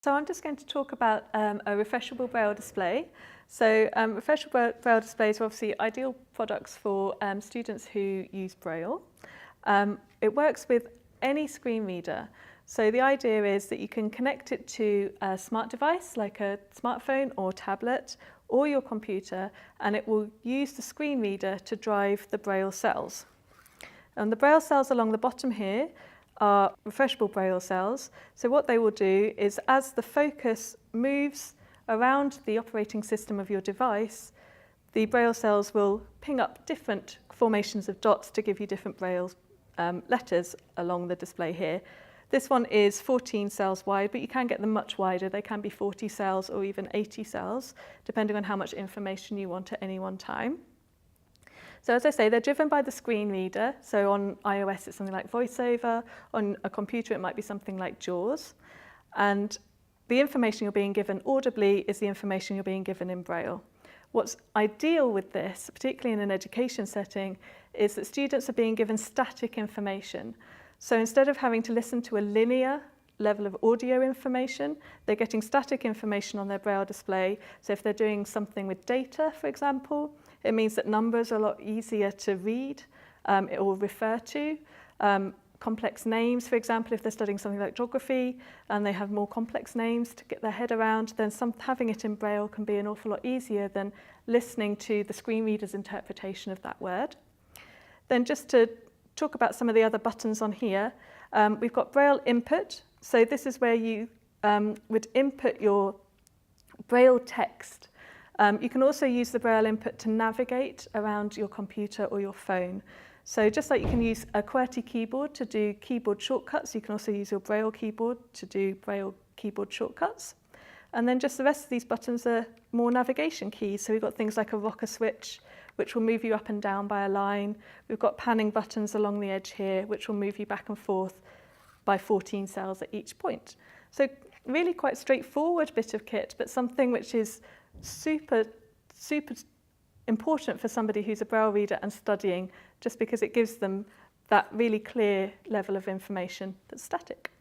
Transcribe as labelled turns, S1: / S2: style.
S1: So I'm just going to talk about a refreshable Braille display. So refreshable Braille displays are obviously ideal products for students who use Braille. It works with any screen reader. So the idea is that you can connect it to a smart device like a smartphone or tablet or your computer, and it will use the screen reader to drive the Braille cells. And the Braille cells along the bottom here are refreshable Braille cells. So what they will do is, as the focus moves around the operating system of your device, the Braille cells will ping up different formations of dots to give you different Braille letters along the display here. This one is 14 cells wide, but you can get them much wider. They can be 40 cells or even 80 cells, depending on how much information you want at any one time. So as I say, they're driven by the screen reader. So on iOS, it's something like VoiceOver. On a computer, it might be something like JAWS. And the information you're being given audibly is the information you're being given in Braille. What's ideal with this, particularly in an education setting, is that students are being given static information. So instead of having to listen to a linear level of audio information, they're getting static information on their Braille display. So if they're doing something with data, for example, it means that numbers are a lot easier to read. It will refer to complex names, for example, if they're studying something like geography and they have more complex names to get their head around, then having it in Braille can be an awful lot easier than listening to the screen reader's interpretation of that word. Then just to talk about some of the other buttons on here, we've got Braille input. So this is where you would input your Braille text. You can also use the Braille input to navigate around your computer or your phone. So just like you can use a QWERTY keyboard to do keyboard shortcuts, you can also use your Braille keyboard to do Braille keyboard shortcuts. And then just the rest of these buttons are more navigation keys. So we've got things like a rocker switch, which will move you up and down by a line. We've got panning buttons along the edge here, which will move you back and forth by 14 cells at each point. So really quite straightforward bit of kit, but something which is super important for somebody who's a Braille reader and studying, just because it gives them that really clear level of information that's static.